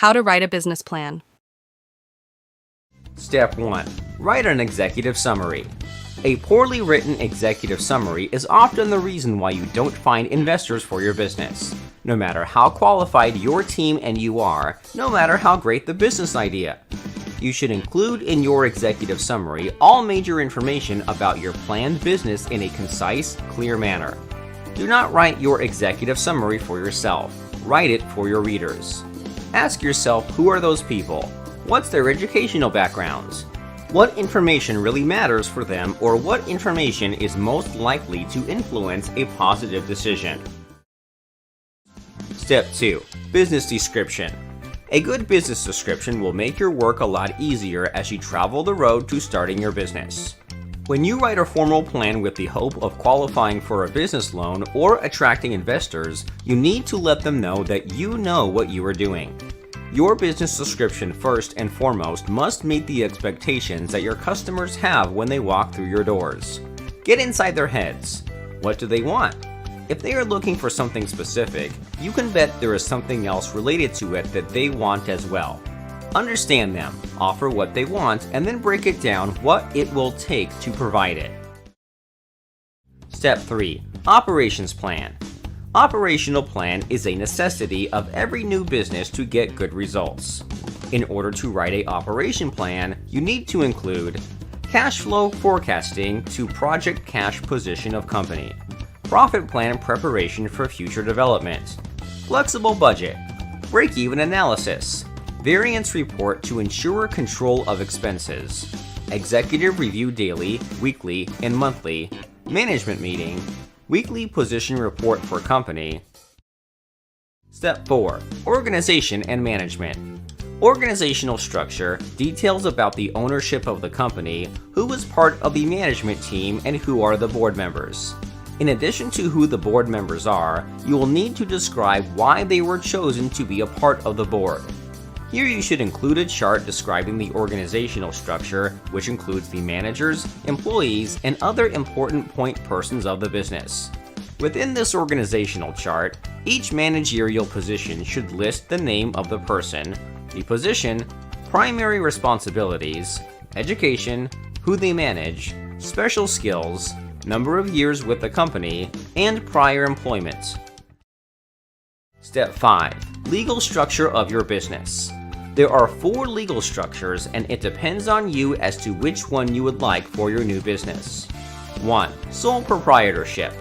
How to write a business plan. Step 1. Write an executive summary. A poorly written executive summary is often the reason why you don't find investors for your business. No matter how qualified your team and you are, no matter how great the business idea. You should include in your executive summary all major information about your planned business in a concise, clear manner. Do not write your executive summary for yourself. Write it for your readers. Ask yourself, who are those people? What's their educational backgrounds? What information really matters for them, or what information is most likely to influence a positive decision? Step 2. Business description. A good business description will make your work a lot easier as you travel the road to starting your business. When you write a formal plan with the hope of qualifying for a business loan or attracting investors, you need to let them know that you know what you are doing. Your business description first and foremost must meet the expectations that your customers have when they walk through your doors. Get inside their heads. What do they want? If they are looking for something specific, you can bet there is something else related to it that they want as well. Understand them, offer what they want, and then break it down what it will take to provide it. Step 3. Operations plan. Operational plan is a necessity of every new business to get good results. In order to write an operation plan, you need to include cash flow forecasting to project cash position of company, profit plan preparation for future development, flexible budget, break-even analysis, variance report to ensure control of expenses, executive review daily, weekly, and monthly, management meeting, weekly position report for company. Step 4. Organization and management. Organizational structure details about the ownership of the company, who is part of the management team, and who are the board members. In addition to who the board members are, you will need to describe why they were chosen to be a part of the board. Here you should include a chart describing the organizational structure, which includes the managers, employees, and other important point persons of the business. Within this organizational chart, each managerial position should list the name of the person, the position, primary responsibilities, education, who they manage, special skills, number of years with the company, and prior employment. Step 5. Legal structure of your business. There are 4 legal structures, and it depends on you as to which one you would like for your new business. 1. Sole proprietorship.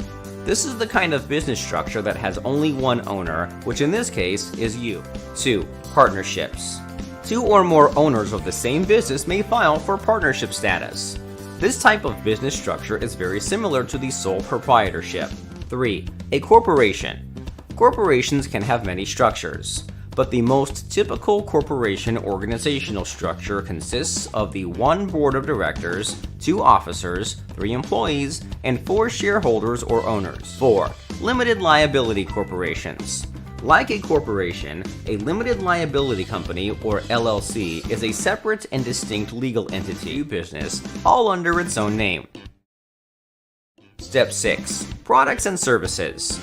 This is the kind of business structure that has only one owner, which in this case is you. 2. Partnerships. 2 or more owners of the same business may file for partnership status. This type of business structure is very similar to the sole proprietorship. 3. A corporation. Corporations can have many structures, but the most typical corporation organizational structure consists of the 1 board of directors, 2 officers, 3 employees, and 4 shareholders or owners. 4. Limited liability corporations. Like a corporation, a limited liability company, or LLC, is a separate and distinct legal entity business, all under its own name. Step 6. Products and services.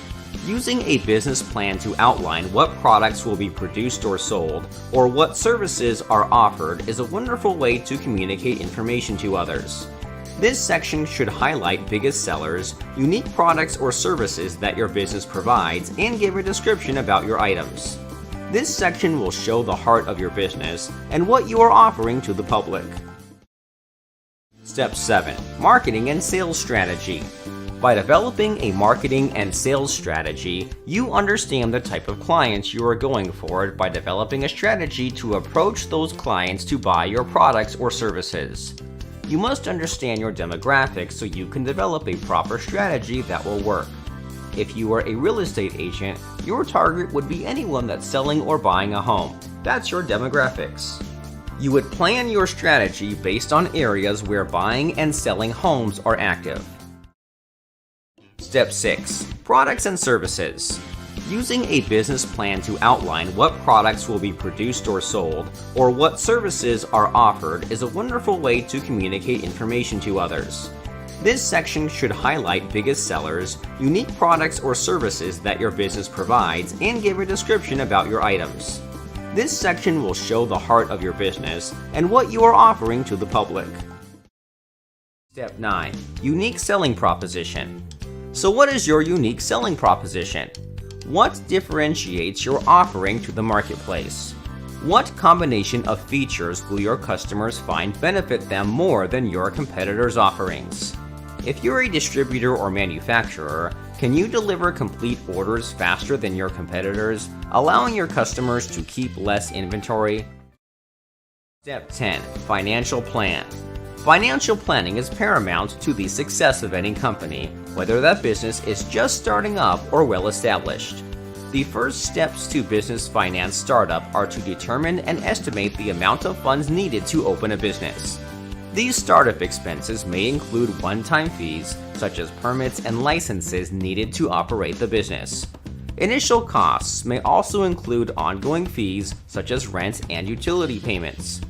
Using a business plan to outline what products will be produced or sold, or what services are offered, is a wonderful way to communicate information to others. This section should highlight biggest sellers, unique products or services that your business provides, and give a description about your items. This section will show the heart of your business and what you are offering to the public. Step 7. Marketing and sales strategy. By developing a marketing and sales strategy, you understand the type of clients you are going for by developing a strategy to approach those clients to buy your products or services. You must understand your demographics so you can develop a proper strategy that will work. If you are a real estate agent, your target would be anyone that's selling or buying a home. That's your demographics. You would plan your strategy based on areas where buying and selling homes are active. Step 6. Products and services. Using a business plan to outline what products will be produced or sold, or what services are offered, is a wonderful way to communicate information to others. This section should highlight biggest sellers, unique products or services that your business provides, and give a description about your items. This section will show the heart of your business and what you are offering to the public. Step 9. Unique selling proposition. So what is your unique selling proposition? What differentiates your offering to the marketplace? What combination of features will your customers find benefit them more than your competitors' offerings? If you're a distributor or manufacturer, can you deliver complete orders faster than your competitors, allowing your customers to keep less inventory? Step 10. Financial plan. Financial planning is paramount to the success of any company, whether that business is just starting up or well established. The first steps to business finance startup are to determine and estimate the amount of funds needed to open a business. These startup expenses may include one-time fees, such as permits and licenses needed to operate the business. Initial costs may also include ongoing fees, such as rent and utility payments.